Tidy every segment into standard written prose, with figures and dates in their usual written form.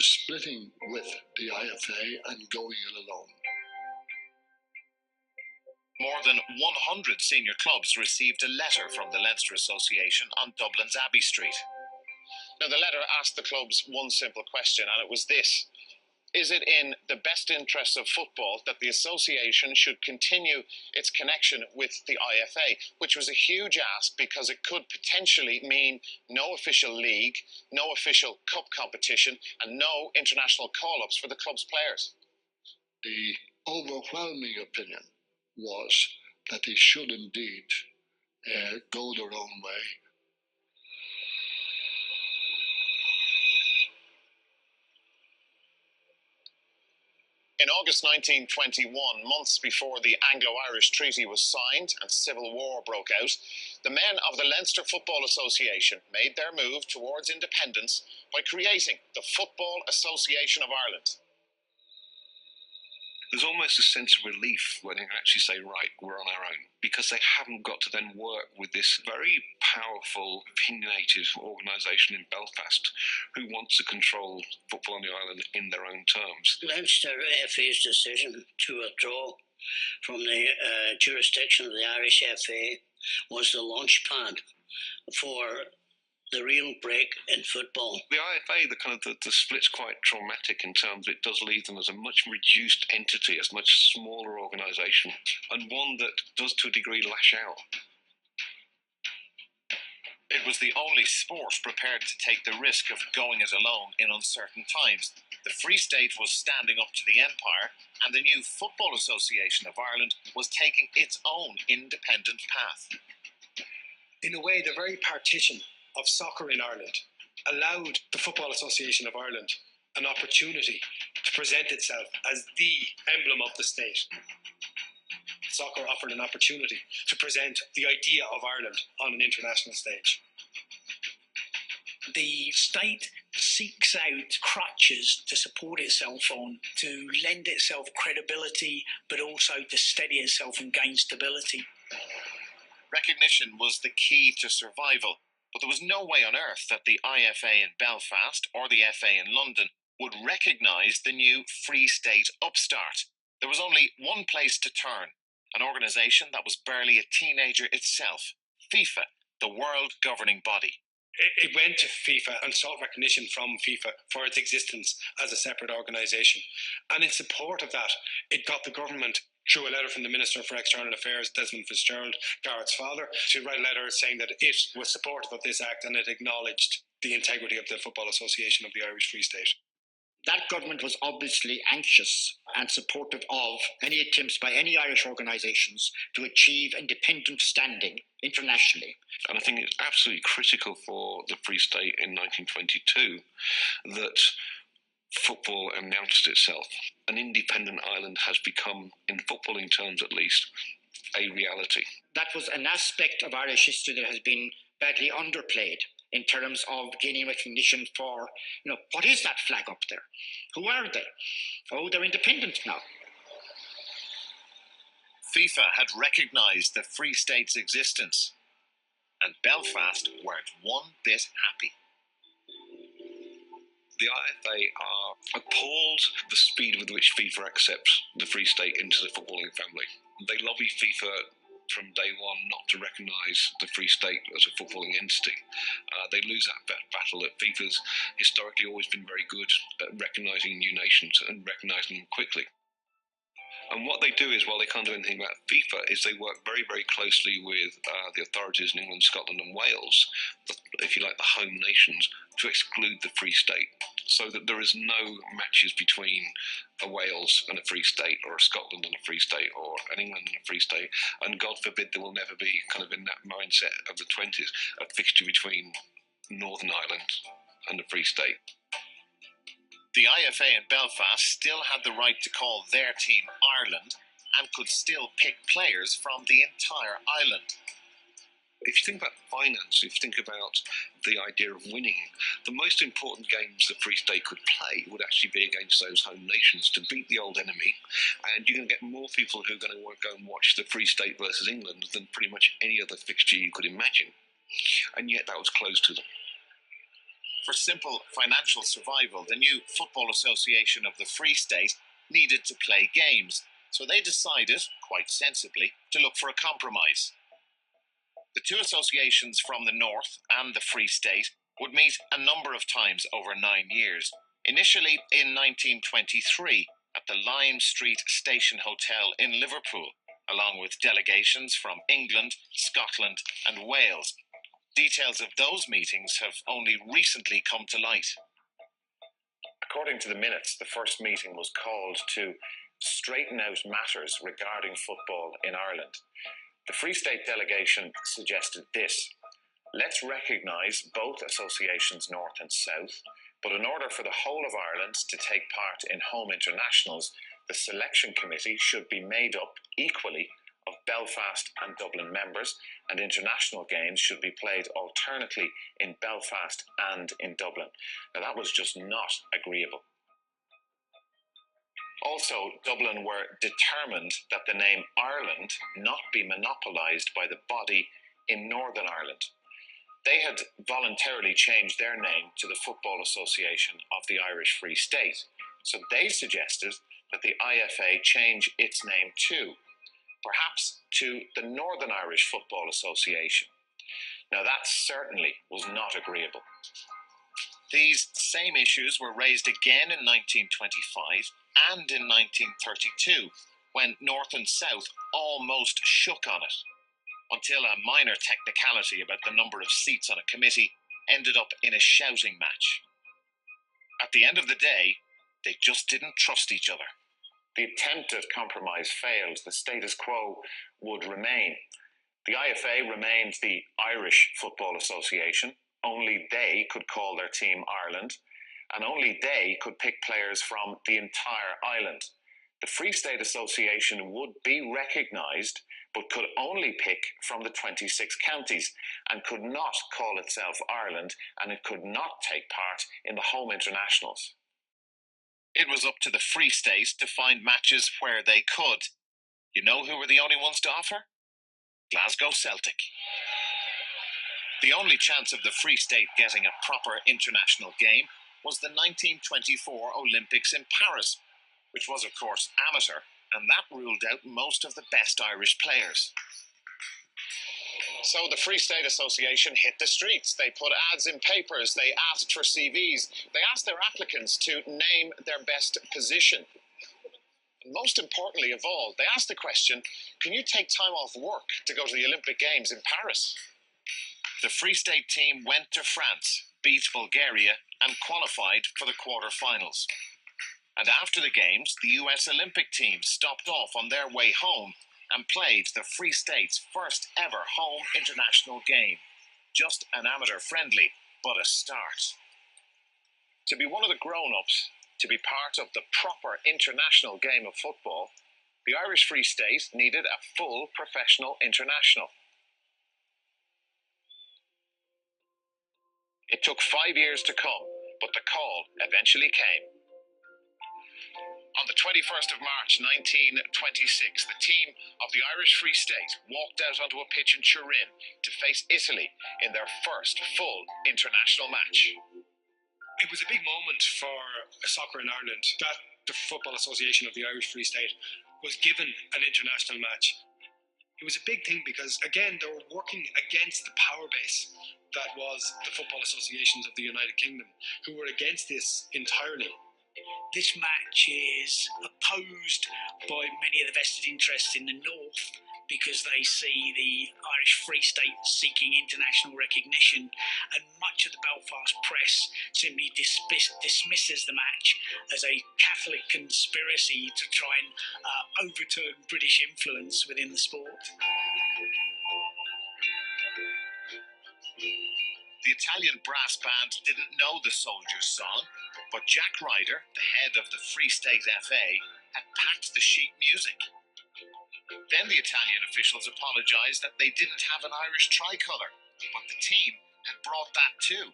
splitting with the IFA and going it alone. More than 100 senior clubs received a letter from the Leinster Association on Dublin's Abbey Street. Now, the letter asked the clubs one simple question, and it was this: is it in the best interests of football that the association should continue its connection with the IFA, which was a huge ask because it could potentially mean no official league, no official cup competition, and no international call-ups for the club's players? The overwhelming opinion was that they should indeed go their own way. In August 1921, months before the Anglo-Irish Treaty was signed and civil war broke out, the men of the Leinster Football Association made their move towards independence by creating the Football Association of Ireland. There's almost a sense of relief when they actually say, right, we're on our own, because they haven't got to then work with this very powerful, opinionated organisation in Belfast who wants to control football on the island in their own terms. Leinster FA's decision to withdraw from the jurisdiction of the Irish FA was the launchpad for the real break in football. The IFA, the split's quite traumatic in terms of it does leave them as a much reduced entity, as a much smaller organisation, and one that does to a degree lash out. It was the only sport prepared to take the risk of going it alone in uncertain times. The Free State was standing up to the Empire, and the new Football Association of Ireland was taking its own independent path. In a way, the very partition of soccer in Ireland allowed the Football Association of Ireland an opportunity to present itself as the emblem of the state. Soccer offered an opportunity to present the idea of Ireland on an international stage. The state seeks out crutches to support itself on, to lend itself credibility, but also to steady itself and gain stability. Recognition was the key to survival, but there was no way on earth that the IFA in Belfast or the FA in London would recognise the new Free State upstart. There was only one place to turn, an organisation that was barely a teenager itself, FIFA, the world governing body. It went to FIFA and sought recognition from FIFA for its existence as a separate organisation. And in support of that, it got the government, through a letter from the Minister for External Affairs, Desmond Fitzgerald, Garrett's father, to write a letter saying that it was supportive of this act and it acknowledged the integrity of the Football Association of the Irish Free State. That government was obviously anxious and supportive of any attempts by any Irish organisations to achieve independent standing internationally. And I think it's absolutely critical for the Free State in 1922 that football announces itself. An independent Ireland has become, in footballing terms at least, a reality. That was an aspect of Irish history that has been badly underplayed in terms of gaining recognition for, what is that flag up there? Who are they? Oh, they're independent now. FIFA had recognised the Free State's existence, and Belfast weren't one bit happy. The IFA are appalled the speed with which FIFA accepts the Free State into the footballing family. They lobby FIFA from day one not to recognise the Free State as a footballing entity. They lose that battle. That FIFA's historically always been very good at recognising new nations and recognising them quickly. And what they do is, while they can't do anything about FIFA, is they work very, very closely with the authorities in England, Scotland and Wales, if you like, the home nations, to exclude the Free State, so that there is no matches between a Wales and a Free State, or a Scotland and a Free State, or an England and a Free State. And God forbid there will never be, kind of in that mindset of the 20s, a fixture between Northern Ireland and the Free State. The IFA in Belfast still had the right to call their team Ireland and could still pick players from the entire island. If you think about finance, if you think about the idea of winning, the most important games the Free State could play would actually be against those home nations to beat the old enemy, and you're going to get more people who are going to want to go and watch the Free State versus England than pretty much any other fixture you could imagine. And yet that was closed to them. For simple financial survival, the new Football Association of the Free State needed to play games, so they decided, quite sensibly, to look for a compromise. The two associations from the North and the Free State would meet a number of times over 9 years, initially in 1923 at the Lime Street Station Hotel in Liverpool, along with delegations from England, Scotland and Wales. Details of those meetings have only recently come to light. According to the minutes, the first meeting was called to straighten out matters regarding football in Ireland. The Free State delegation suggested this: let's recognise both associations, North and South, but in order for the whole of Ireland to take part in home internationals, the selection committee should be made up equally of Belfast and Dublin members, and international games should be played alternately in Belfast and in Dublin. Now, that was just not agreeable. Also, Dublin were determined that the name Ireland not be monopolised by the body in Northern Ireland. They had voluntarily changed their name to the Football Association of the Irish Free State, so they suggested that the IFA change its name too, perhaps to the Northern Irish Football Association. Now, that certainly was not agreeable. These same issues were raised again in 1925 and in 1932, when North and South almost shook on it, until a minor technicality about the number of seats on a committee ended up in a shouting match. At the end of the day, they just didn't trust each other. The attempt at compromise failed. The status quo would remain. The IFA remained the Irish Football Association. Only they could call their team Ireland, and only they could pick players from the entire island. The Free State Association would be recognised, but could only pick from the 26 counties, and could not call itself Ireland, and it could not take part in the home internationals. It was up to the Free State to find matches where they could. You know who were the only ones to offer? Glasgow Celtic. The only chance of the Free State getting a proper international game was the 1924 Olympics in Paris, which was of course amateur, and that ruled out most of the best Irish players. So the Free State Association hit the streets. They put ads in papers, they asked for CVs, they asked their applicants to name their best position. And most importantly of all, they asked the question, can you take time off work to go to the Olympic Games in Paris? The Free State team went to France, beat Bulgaria and qualified for the quarter-finals. And after the games, the US Olympic team stopped off on their way home and played the Free State's first ever home international game. Just an amateur friendly, but a start. To be one of the grown-ups, to be part of the proper international game of football, the Irish Free State needed a full professional international. It took 5 years to come, but the call eventually came. On the 21st of March 1926, the team of the Irish Free State walked out onto a pitch in Turin to face Italy in their first full international match. It was a big moment for soccer in Ireland that the Football Association of the Irish Free State was given an international match. It was a big thing because, again, they were working against the power base that was the football associations of the United Kingdom, who were against this entirely. This match is opposed by many of the vested interests in the North because they see the Irish Free State seeking international recognition, and much of the Belfast press simply dismisses the match as a Catholic conspiracy to try and overturn British influence within the sport. The Italian brass band didn't know the Soldiers' Song, but Jack Ryder, the head of the Free State FA, had packed the sheet music. Then the Italian officials apologised that they didn't have an Irish tricolour, but the team had brought that too.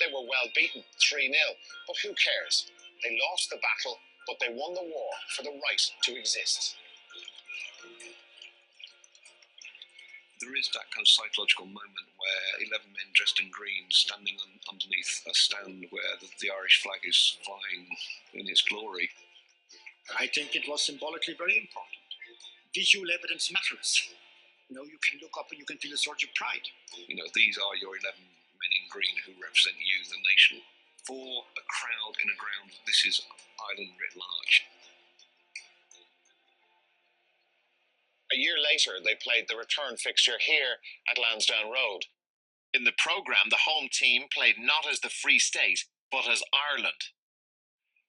They were well beaten, 3-0, but who cares? They lost the battle, but they won the war for the right to exist. There is that kind of psychological moment where 11 men dressed in green standing underneath a stand where the Irish flag is flying in its glory. I think it was symbolically very important. Visual evidence matters. You can look up and you can feel a surge of pride. These are your 11 men in green who represent you, the nation. For a crowd in a ground, this is Ireland writ large. A year later, they played the return fixture here at Lansdowne Road. In the programme, the home team played not as the Free State, but as Ireland.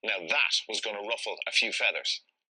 Now that was going to ruffle a few feathers.